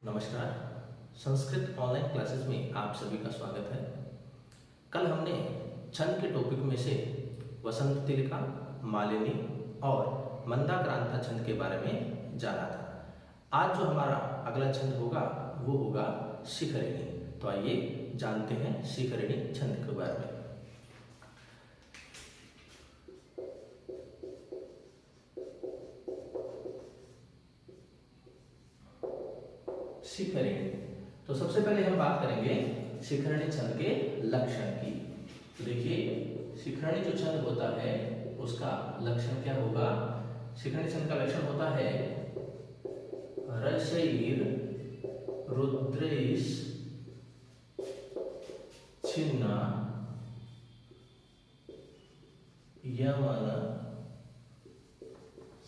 नमस्कार। Sanskrit online classes में आप सभी का स्वागत है। कल हमने छंद के टॉपिक में से वसंत तिलका, मालिनी और मंदाक्रांता छंद के बारे में जाना था। आज जो हमारा अगला छंद होगा वो होगा शिखरिणी। तो आइए जानते हैं शिखरिणी छंद के बारे में। शिखरिणी, तो सबसे पहले हम बात करेंगे शिखरिणी छंद के लक्षण की। तो देखिए, शिखरिणी जो छंद होता है उसका लक्षण क्या होगा। शिखरिणी छंद का लक्षण होता है रसैर रुद्रैश् छिन्ना यमन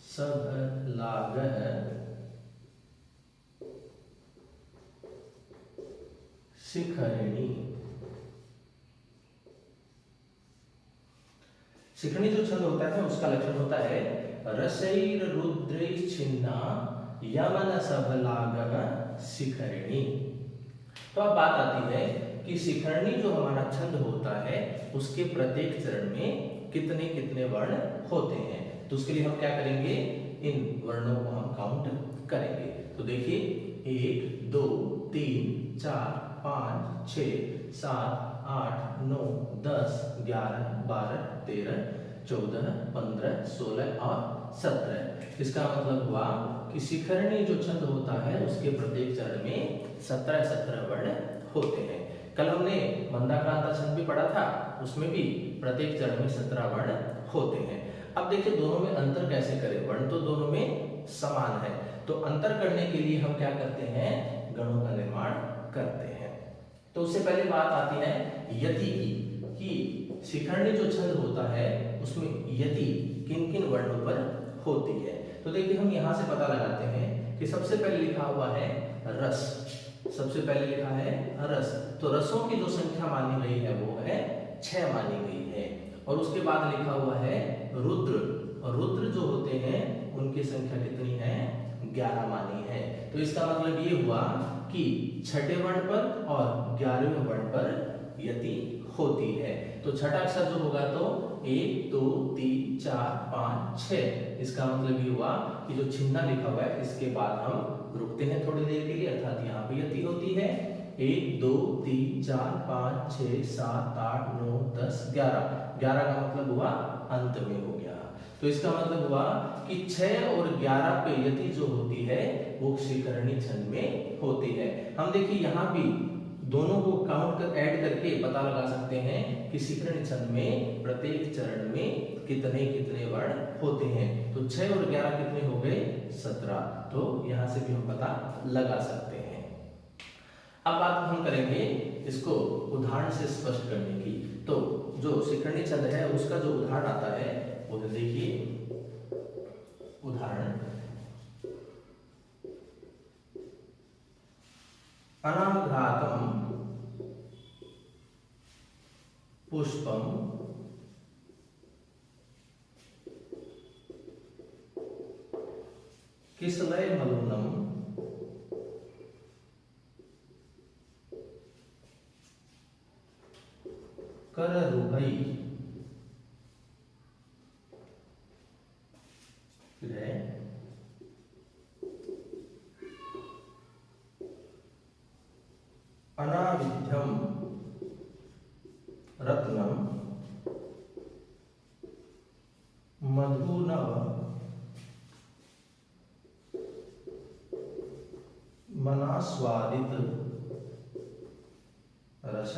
सभलागः शिखरिणी। शिखरिणी जो छंद होता है उसका लक्षण होता है रसैर रुद्रैश् छिन्ना यमन सभलागः शिखरिणी। तो अब बात आती है कि शिखरिणी जो हमारा छंद होता है उसके प्रत्येक चरण में कितने कितने वर्ण होते हैं। तो उसके लिए हम क्या करेंगे, इन वर्णों को हम काउंट करेंगे। तो देखिए, 1 2 3 4 5 6 7 8 9 10 11 12 13 14 15 16 और 17। इसका मतलब हुआ कि शिखरिणी जो छंद होता है उसके प्रत्येक चरण में 17 वर्ण होते हैं। कल हमने मंदाक्रांता छंद भी पढ़ा था, उसमें भी प्रत्येक चरण में 17 वर्ण होते हैं। अब देखिए दोनों में अंतर कैसे करें। वर्ण तो दोनों में समान है, तो अंतर करने के लिए हम क्या करते हैं, गणों का निर्माण करते हैं। तो उससे पहले बात आती है यति की, कि शिखरिणी जो छंद होता है उसमें यति किन किन वर्णों पर होती है। तो देखिए, हम यहाँ से पता लगाते हैं कि सबसे पहले लिखा हुआ है रस। सबसे पहले लिखा है रस, तो रसों की जो संख्या मानी गई है वो है 6 मानी गई है। और उसके बाद लिखा हुआ है रुद्र, और रुद्र जो होते हैं उनकी संख्या कितनी है, 11 मानी है। तो इसका मतलब ये हुआ कि छठे वर्ण पर और 11वें वर्ण पर यति होती है। तो छठा अक्षर जो होगा तो 1 2 3 4 5 6। इसका मतलब ये हुआ कि जो छिन्ना लिखा हुआ है इसके बाद हम रुकते हैं थोड़ी देर के लिए, अर्थात यहाँ पे यति होती है। 1 2 3 4 5 6 7 8 9 10 11। 11 का मतलब हुआ अंत में हो गया। तो इसका मतलब हुआ कि 6 और 11 पे यति जो होती है वो शिखरिणी छंद में होती है। हम देखिए यहाँ भी दोनों को काउंट कर ऐड करके पता लगा सकते हैं कि शिखरिणी छंद में प्रत्येक चरण में कितने कितने वर्ण होते हैं। तो 6 और 11 कितने हो गए, 17। तो यहाँ से भी हम पता लगा सकते हैं। अब बात हम करेंगे इसको उदाहरण से स्पष्ट करने की। तो जो शिखरिणी छंद है उसका जो उदाहरण आता है वो देखिए, उदाहरण अनाघ्रातम पुष्पम किसलय मलूनम कररुभै। अनाविध्यम रत्नम मधुनव मनास्वादित रस।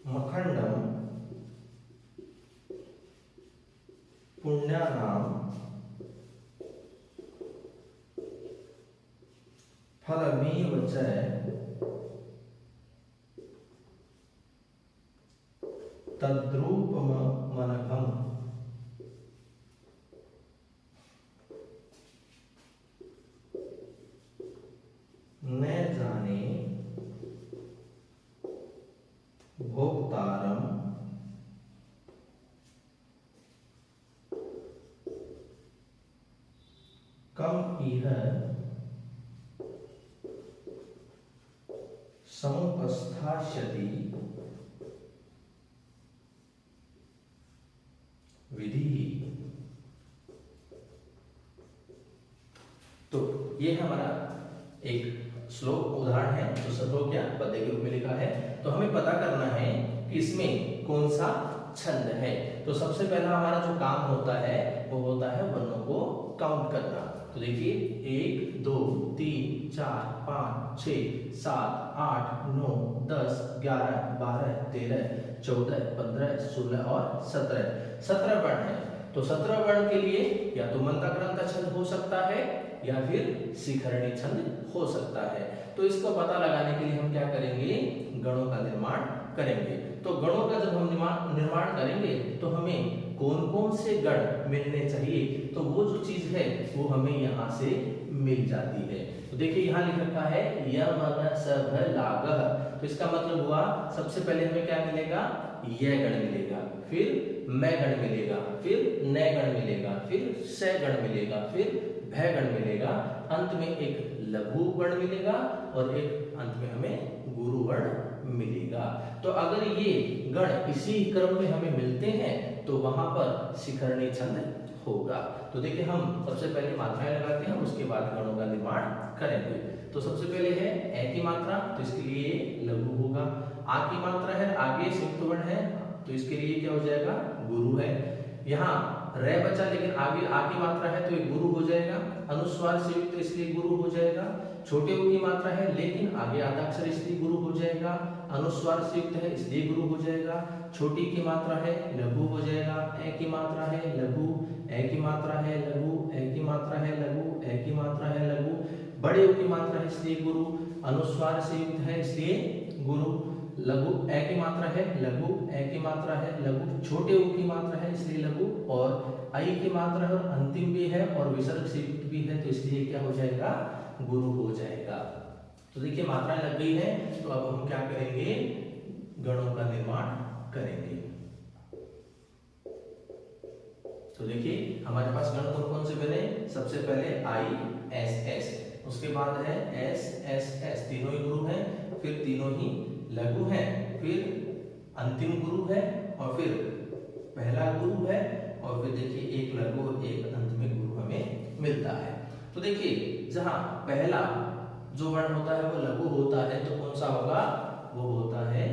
मखंडम पुण्यानाम फलमेव च तद्रूपमनघम्। न जाने भोक्तारम कम इह समुपस्थास्यति विधि। तो ये हमारा एक श्लोक उदाहरण है जो सब हो गया पद्य के रूप में लिखा है। तो हमें पता करना है कि इसमें कौन सा छंद है। तो सबसे पहला हमारा जो काम होता है वो होता है वर्णों को काउंट करना। तो देखिए 1 2 3 4 5 6 7 8 9 10 11 12 13 14 15 16 और 17 वर्ण है। तो 17 वर्ण के लिए या तो मंत्रग्रंथ छंद हो सकता है या फिर शिखरणी छंद हो सकता है। तो इसको पता लगाने के लिए हम क्या करेंगे, गणों का निर्माण करेंगे। तो गणों का जब हम निर्माण करेंगे तो हमें कौन कौन से गण मिलने चाहिए, तो वो जो चीज है वो हमें यहाँ से मिल जाती है। तो देखिए यहाँ लिख रखा है यमन सभ लागह। तो इसका मतलब हुआ सबसे पहले हमें क्या मिलेगा, य गण मिलेगा, फिर मैं गण मिलेगा, फिर न गण मिलेगा, फिर स गण मिलेगा, फिर भय गण मिलेगा, अंत में एक लघु गण मिलेगा और एक अंत में हमें गुरु गण मिलेगा। तो अगर ये गण इसी क्रम में हमें मिलते हैं तो वहां पर शिखरणी छंद होगा। तो देखिए हम सबसे पहले मात्राएं लगाते हैं, उसके बाद गणों का निर्माण करेंगे। तो सबसे पहले है ए की मात्रा, तो इसके लिए लघु होगा। आ की मात्रा है, आगे संयुक्त वर्ण है, तो इसके लिए क्या हो जाएगा, गुरु है। यहाँ रे बचा लेकिन आगे आ की मात्रा है तो ये गुरु हो जाएगा। अनुस्वार से युक्त इसलिए गुरु हो जाएगा। छोटे उ की मात्रा है लेकिन आगे आधा अक्षर इसलिए गुरु हो जाएगा। अनुस्वार से युक्त है इसलिए गुरु हो जाएगा। छोटी की मात्रा है लघु हो जाएगा। ए की मात्रा है लघु, ए की मात्रा है लघु, ए की मात्रा है लघु, ए की मात्रा है लघु। बड़े उ की मात्रा है इसलिए गुरु। अनुस्वार से युक्त है इसलिए गुरु। लघु ए की मात्रा है लघु, ए की मात्रा है लघु। छोटे उ की मात्रा है इसलिए लघु, और आई की मात्रा है और अंतिम भी है और विसर्ग से युक्त भी है, तो इसलिए क्या हो जाएगा, गुरु हो जाएगा। तो देखिए मात्राएं लग गई है। तो अब हम क्या करेंगे, गणों का निर्माण करेंगे। तो देखिए हमारे पास गण कौन कौन से बने, सबसे पहले आई एस एस, उसके बाद है एस एस एस, तीनों ही गुरु हैं, फिर तीनों ही लघु हैं, फिर अंतिम गुरु है, और फिर पहला गुरु है, और फिर देखिए एक लघु और एक अंत में गुरु हमें मिलता है। तो देखिए जहां पहला जो वर्ण होता है वो लघु होता है तो कौन सा होगा, वो होता है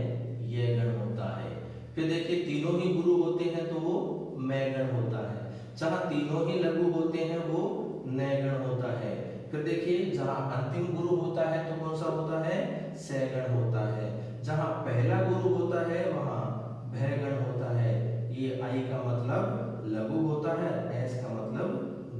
ये गण होता है। फिर देखिए तीनों ही गुरु होते हैं तो वो मैं गण होता है। जहां तीनों ही लघु होते हैं वो नय गण होता है। फिर देखिए जहां अंतिम गुरु होता है तो कौन सा होता है, स गण होता है। जहां पहला गुरु होता है वहां भय गण होता है। ये आई का मतलब लघु होता है, एस का मतलब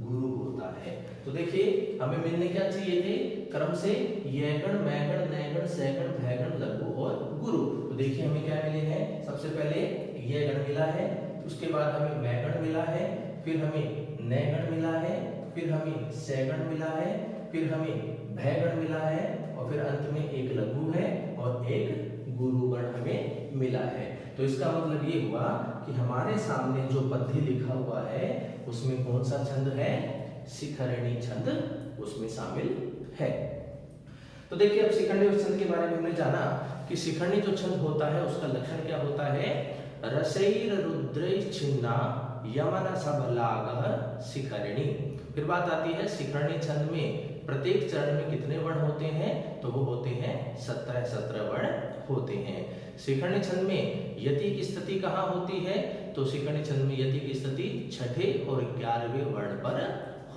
गुरु होता है। तो देखिए हमें मिलने क्या चाहिए थे क्रम से, ये गण, मैं गण, नय गण, स गण, भय गण, लघु और गुरु। तो देखिए हमें क्या मिले हैं, सबसे पहले ये गण मिला है, उसके बाद हमें मैं गण मिला है, फिर हमें नय गण मिला है, फिर हमें स गण मिला है, फिर हमें भय गण मिला है, और फिर अंत में एक लघु है और एक गुरु गण हमें मिला है। तो इसका मतलब ये हुआ कि हमारे सामने जो पद्य लिखा हुआ है उसमें कौन सा छंद है, शिखरणी छंद उसमें शामिल है। तो देखिए अब शिखरणी छंद के बारे में हमने जाना कि शिखरणी जो छंद होता है उसका लक्षण क्या होता है, रसैर रुद्रैः छिन्ना यमन सबलागः शिखरणी। फिर बात आती है शिखरणी छंद में प्रत्येक चरण में कितने वर्ण होते हैं, तो वो होते हैं 17 वर्ण होते हैं। शिखरणी छंद में यति की स्थिति कहाँ होती है, तो शिखरणी छंद में यति की स्थिति छठे और 11वें वर्ण पर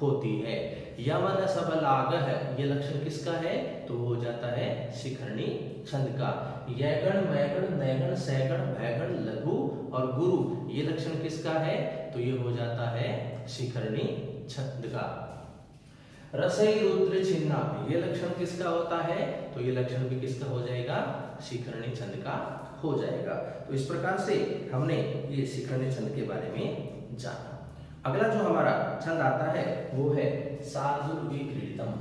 होती है। यमन सबलागः ये लक्षण किसका है, तो वो हो जाता है शिखरणी छंद का। य गण, मैं गण, नय गण, स गण, भय गण, लघु और गुरु ये लक्षण किसका है, तो ये हो जाता है शिखरणी छंद का। रसै रुद्र छिन्ना ये लक्षण किसका होता है, तो ये लक्षण भी किसका हो जाएगा, शिखरणी छंद का हो जाएगा। तो इस प्रकार से हमने ये शिखरणी छंद के बारे में जाना। अगला जो हमारा छंद आता है वो है शार्दूल विक्रीडितम।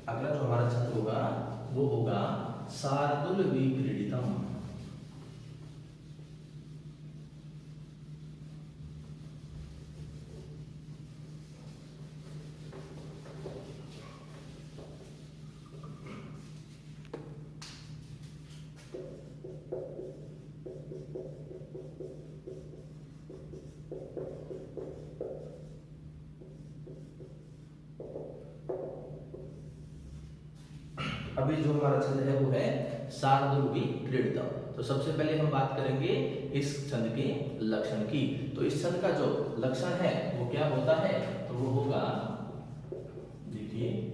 अगला जो हमारा छंद होगा वो होगा शार्दूल विक्रीडितम। अभी जो हमारा छंद है वो है शार्दूल क्रीडितम। तो सबसे पहले हम बात करेंगे इस छंद के लक्षण की। तो इस छंद का जो लक्षण है वो क्या होता है, तो वो होगा, देखिए,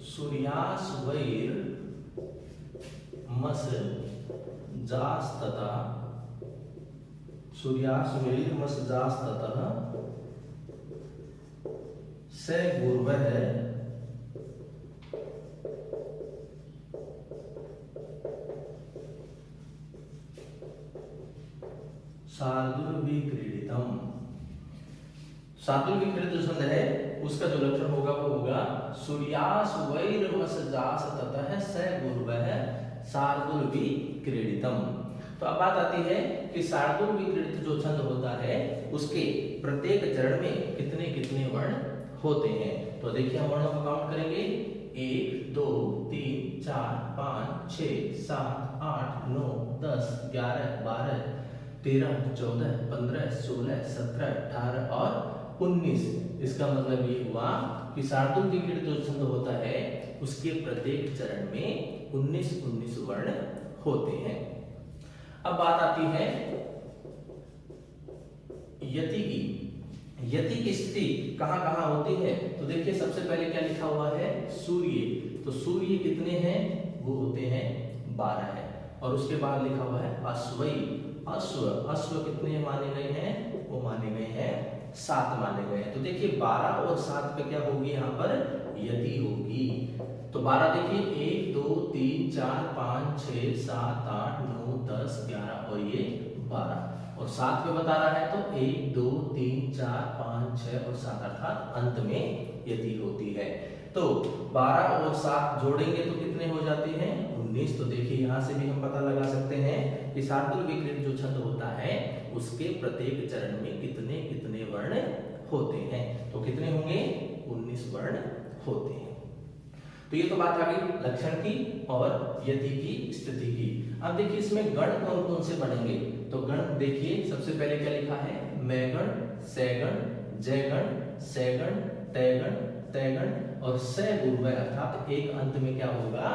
सूर्यास्वैर मस जास्ततः, सूर्यास्वैर मस जास्ततः से गुर्वः शार्दूल क्रीडितम। शार्दूल क्रीडित छंद है उसका जो लक्षण होगा वो होगा सूर्यास्वैरमसजास्ततः स गुर्वः शार्दूल क्रीडितम। तो अब बात आती है कि शार्दूल क्रीडित जो छंद होता है उसके प्रत्येक चरण में कितने कितने वर्ण होते हैं। तो देखिए हम वर्णों को काउंट करेंगे, 1 2 3 4 5 6 7 8 9 10 11 12 13 14 15 16 17 18 और 19। इसका मतलब ये हुआ कि शार्दूल क्रीडित जो छंद होता है उसके प्रत्येक चरण में 19 वर्ण होते हैं। अब बात आती है यति की। यति की स्थिति कहां कहां होती है, तो देखिए सबसे पहले क्या लिखा हुआ है, सूर्य। तो सूर्य कितने हैं, वो होते हैं 12 है। और उसके बाद लिखा हुआ है अश्वई, अश्व, अश्व कितने माने गए हैं, वो माने गए हैं 7 माने गए हैं। तो देखिए 12 और 7 पे क्या होगी, यहाँ पर यति होगी। तो 12 देखिए 1 2 3 4 5 6 7 8 9 10 11 और ये 12, और 7 पे बता रहा है तो 1 2 3 4 5 6 और 7 अर्थात अंत में यति होती है। तो 12 और 7 जोड़ेंगे तो कितने हो जाते हैं, 19। तो देखिए यहाँ से भी हम पता लगा सकते हैं कि शार्दूल क्रीडित जो छंद होता है उसके प्रत्येक चरण में कितने कितने वर्ण होते हैं। तो कितने होंगे, 19 वर्ण होते हैं। तो ये तो बात आ गई लक्षण की और यति की स्थिति की। अब देखिए इसमें गण कौन कौन से बनेंगे। तो गण देखिए सबसे पहले क्या लिखा है, मैगण, सैगण, जयगण, सैगण, तैगण, तैगण और स गुरु, अर्थात एक अंत में क्या होगा,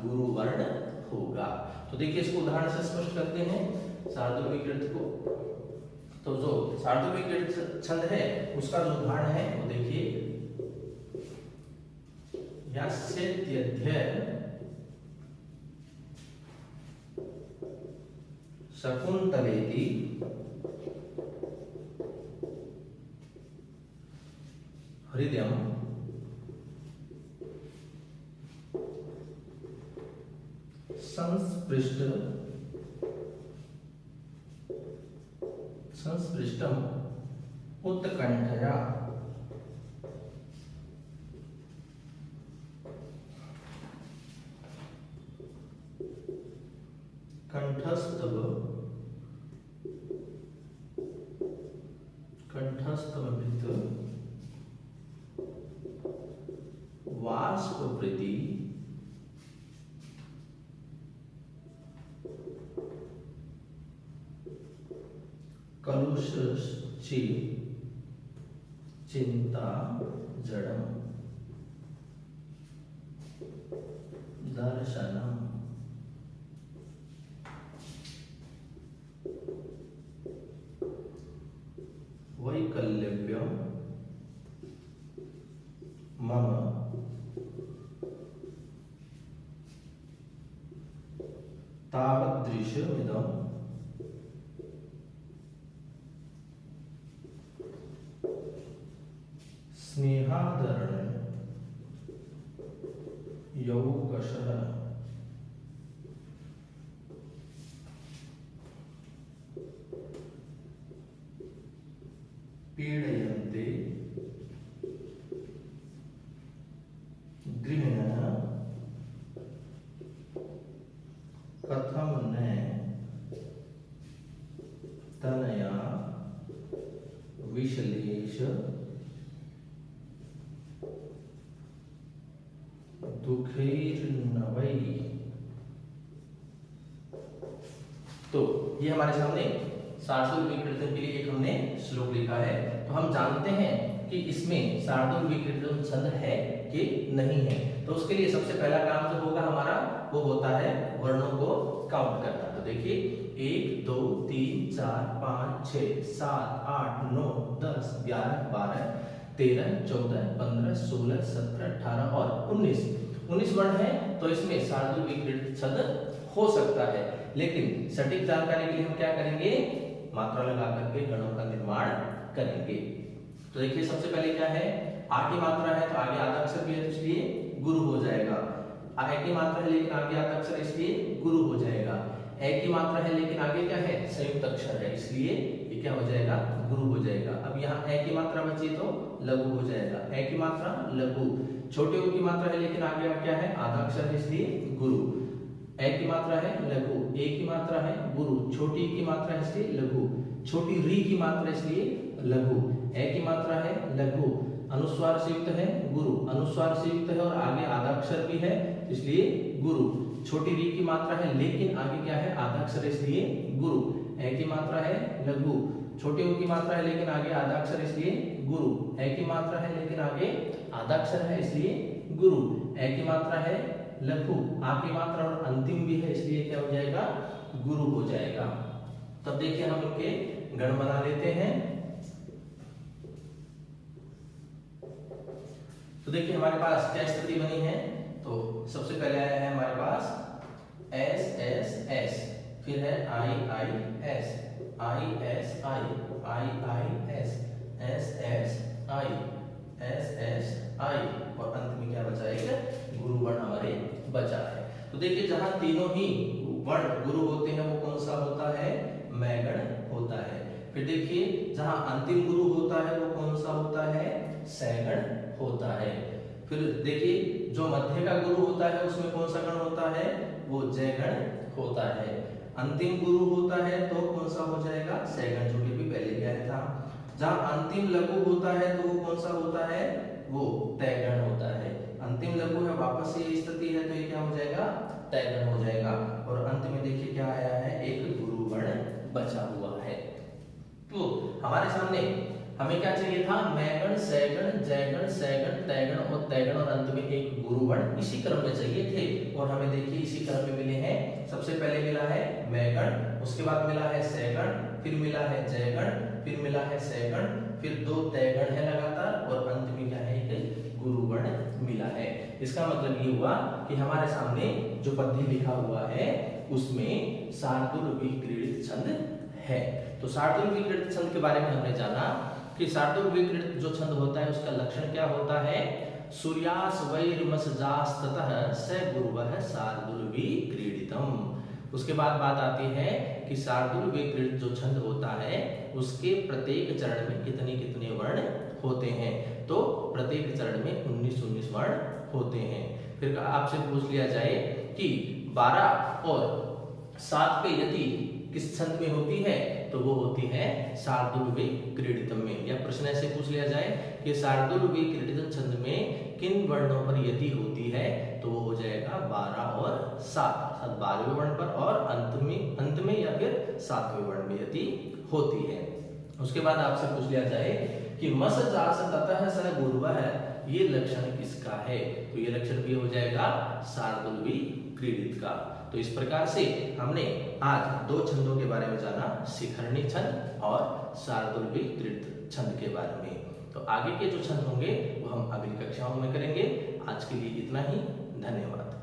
गुरु वर्ण होगा। तो देखिए इसको उदाहरण से स्पष्ट करते हैं शार्दूल क्रीडित को। तो जो शार्दूल क्रीडित छंद है उसका जो उदाहरण है वो देखिए, शकुंतलेति हृदयं संस्पृष्टम उत्कंठया कंठस्तव वाष्पवृत्ति कलुषश्चि चिंता जड़म दर्शनम। वैकल्यव्यम मम तावदृशमिदं स्नेहादरण यौकशः पीडयन्ते गृहिणः कथं न तनया विश्लेष दुखैर्न वै तो ये हमारे सामने शार्दूल विकृतम के लिए एक हमने श्लोक लिखा है। तो हम जानते हैं कि इसमें शार्दूल विकृतम छंद है कि नहीं है। तो उसके लिए सबसे पहला काम जो होगा हमारा वो होता है वर्णों को काउंट करना। तो देखिए 1 2 3 4 5 6 7 8 9 10 11 12 13 14 15 16 17 18 और 19 वर्ण है। तो इसमें शार्दूल विकृत छंद हो सकता है, लेकिन सटीक जानकारी के लिए हम क्या करेंगे, मात्रा लगा करके गणों का निर्माण करेंगे। तो देखिए सबसे पहले क्या है, आ की मात्रा है तो आगे आधा अक्षर भी है तो इसलिए गुरु हो जाएगा। आ की मात्रा है लेकिन आगे आधा अक्षर इसलिए गुरु हो जाएगा। ए की मात्रा है लेकिन आगे क्या है, संयुक्त अक्षर है, इसलिए ये क्या हो जाएगा, गुरु हो जाएगा। अब यहाँ ए की मात्रा बची तो लघु हो जाएगा। ए की मात्रा लघु। छोटे ऊ की मात्रा है लेकिन आगे क्या है, आधा अक्षर है, इसलिए गुरु। ए की मात्रा है लघु, ए की मात्रा है गुरु, छोटी की मात्रा है इसलिए लघु, छोटी री की मात्रा इसलिए लघु, ए की मात्रा है लघु, अनुस्वार से युक्त है गुरु, अनुस्वार से युक्त है और आगे आधा अक्षर भी है इसलिए गुरु। छोटी री की मात्रा है लेकिन आगे क्या है, आधा अक्षर इसलिए गुरु। ए की मात्रा है लघु, छोटे ऊ की मात्रा है लेकिन आगे आधा अक्षर इसलिए गुरु। ए की मात्रा है लेकिन आगे आधा अक्षर है इसलिए गुरु। ए की मात्रा है लघु, आ की मात्रा और अंतिम भी है इसलिए क्या हो जाएगा, गुरु हो जाएगा। तब देखिए हम इनके गण बना लेते हैं। तो देखिए हमारे पास क्या स्थिति बनी है। तो सबसे पहले आया है हमारे पास एस एस एस, फिर है I I S, I S I S, S S I और अंत में क्या बचा, एक गुरु वर्ण हमारे बचा है। तो देखिए जहां तीनों ही वर्ण गुरु होते हैं वो कौन सा होता है, मैगण होता है। फिर देखिए जहां अंतिम गुरु होता है वो कौन सा होता है, सैगण होता है। फिर देखिए जो मध्य का गुरु होता है उसमें कौन सा गण होता है, वो जयगण होता है। अंतिम गुरु होता है तो कौन सा हो जाएगा, सैगण, जो कि भी पहले गया था। जहां अंतिम लघु होता है तो वो कौन सा होता है, वो तैगण होता है। अंतिम लघु है, वापस ये स्थिति है तो ये क्या हो जाएगा, तैगण हो जाएगा। और अंत में देखिए क्या आया है, एक गुरु वर्ण बचा हुआ है। तो हमारे सामने हमें क्या चाहिए था, मैगण, सैगण, जयगण, सैगण, तैगण और तैगण और अंत में एक गुरु वर्ण इसी क्रम में चाहिए थे। और हमें देखिए इसी क्रम में मिले हैं। सबसे पहले मिला है मैगण, उसके बाद मिला है सैगण, फिर मिला है जयगण, फिर मिला है सैगण, फिर 2 तैगण है लगातार और अंत में क्या है, एक गुरु वर्ण मिला है। इसका मतलब ये हुआ कि हमारे सामने जो पद्य लिखा हुआ है उसमें शार्दूल विकृत छंद है। तो शार्दूल विकृत छंद के बारे में हमने जाना कि शार्दूल विकृत जो छंद होता है उसका लक्षण क्या होता है, सूर्यास वैरमसजास्ततः स गुरुवः शार्दूल विक्रीडितम्। उसके बाद बात आती है कि शार्दूल विकृत जो छंद होता है उसके प्रत्येक चरण में कितने कितने वर्ण होते हैं। तो प्रत्येक चरण में 19 वर्ण होते हैं। फिर आपसे पूछ लिया जाए कि 12 और 7 पे यदि किस छंद में होती है, तो वो होती है शार्दूल विक्रीडितम में। या प्रश्न ऐसे पूछ लिया जाए कि शार्दूल विक्रीडितम छंद में किन वर्णों पर यति होती है, तो वो हो जाएगा 12 और 7, 12वें वर्ण पर और अंत में या फिर 7वें वर्ण में यति होती है। उसके बाद आपसे पूछ लिया जाए कि मस जास ततः स गुरुवः, ये लक्षण किसका है, तो ये लक्षण भी हो जाएगा शार्दूल विक्रीडित का। तो इस प्रकार से हमने आज 2 छंदों के बारे में जाना, शिखरणी छंद और शार्दूल विकृत छंद के बारे में। तो आगे के जो छंद होंगे वो हम अगली कक्षाओं में करेंगे। आज के लिए इतना ही, धन्यवाद।